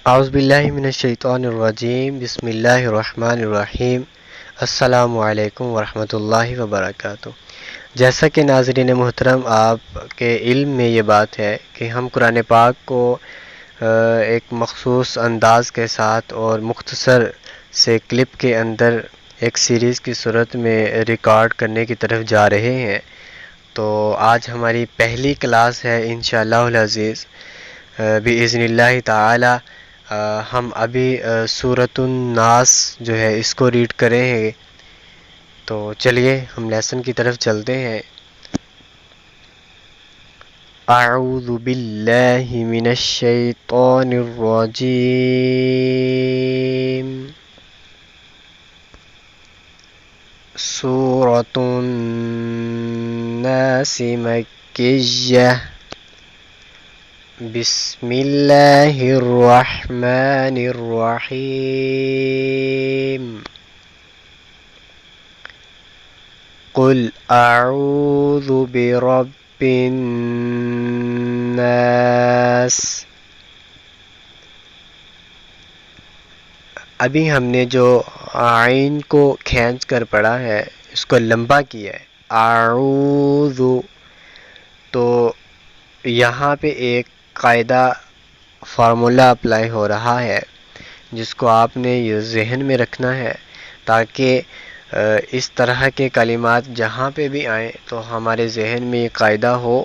اعوذ باللہ من الشیطان الرجیم، بسم اللہ الرحمن الرحیم۔ السلام علیکم ورحمۃ اللہ وبرکاتہ۔ جیسا کہ ناظرین محترم آپ کے علم میں یہ بات ہے کہ ہم قرآن پاک کو ایک مخصوص انداز کے ساتھ اور مختصر سے کلپ کے اندر ایک سیریز کی صورت میں ریکارڈ کرنے کی طرف جا رہے ہیں، تو آج ہماری پہلی کلاس ہے انشاءاللہ العزیز بِإِذْنِ اللہ تعالی۔ ہم ابھی سورۃ الناس جو ہے اس کو ریڈ کریں گے، تو چلیے ہم لیسن کی طرف چلتے ہیں۔ اعوذ باللہ من الشیطان الرجیم۔ سورۃ الناس مکیہ۔ بسم اللہ الرحمن الرحیم۔ قل اعوذ برب الناس۔ ابھی ہم نے جو عین کو کھینچ کر پڑھا ہے اس کو لمبا کیا ہے، اعوذ، تو یہاں پہ ایک قاعدہ فارمولا اپلائی ہو رہا ہے جس کو آپ نے یہ ذہن میں رکھنا ہے تاکہ اس طرح کے کلمات جہاں پہ بھی آئیں تو ہمارے ذہن میں یہ قاعدہ ہو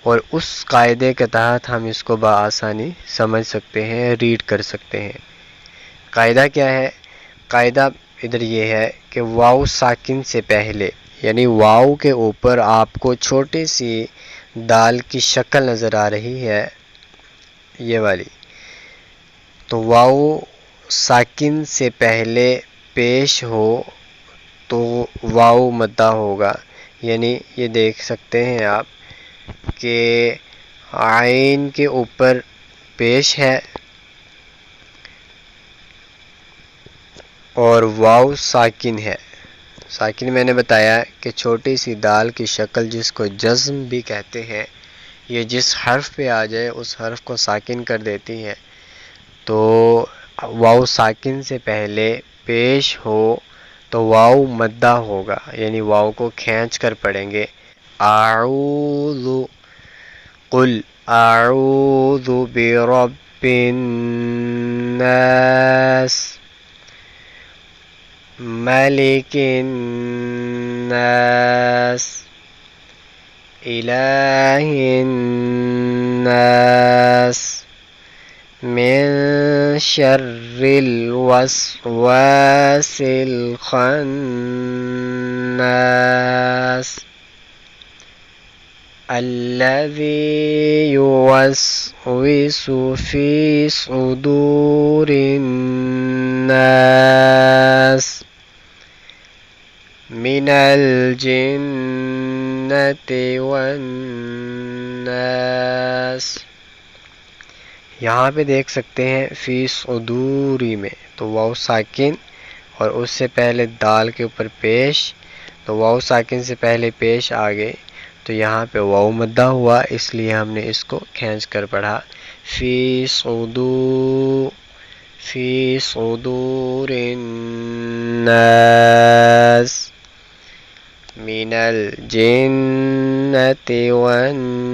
اور اس قاعدے کے تحت ہم اس کو بآسانی سمجھ سکتے ہیں، ریڈ کر سکتے ہیں۔ قاعدہ کیا ہے؟ قاعدہ ادھر یہ ہے کہ واو ساکن سے پہلے، یعنی واو کے اوپر آپ کو چھوٹی سی دال کی شکل نظر آ رہی ہے، یہ والی، تو واو ساکن سے پہلے پیش ہو تو واو مدہ ہوگا، یعنی یہ دیکھ سکتے ہیں آپ کہ عین کے اوپر پیش ہے اور واو ساکن ہے۔ ساکن میں نے بتایا کہ چھوٹی سی دال کی شکل جس کو جزم بھی کہتے ہیں، یہ جس حرف پہ آ جائے اس حرف کو ساکن کر دیتی ہے، تو واو ساکن سے پہلے پیش ہو تو واو مدہ ہوگا، یعنی واو کو کھینچ کر پڑھیں گے۔ اعوذ، قل اعوذ برب الناس، ملک الناس، الہ الناس، من شر الوسواس الخناس، الذي يوسوس في صدور الناس من الجنة والناس۔ یہاں پہ دیکھ سکتے ہیں فی صدوری میں تو واو ساکن اور اس سے پہلے دال کے اوپر پیش، تو واو ساکن سے پہلے پیش آ گئے تو یہاں پہ واو مدہ ہوا، اس لیے ہم نے اس کو کھینچ کر پڑھا، فی صدور الناس من الجنة والناس۔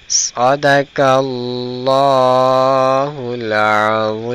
صدق اللہ العظیم۔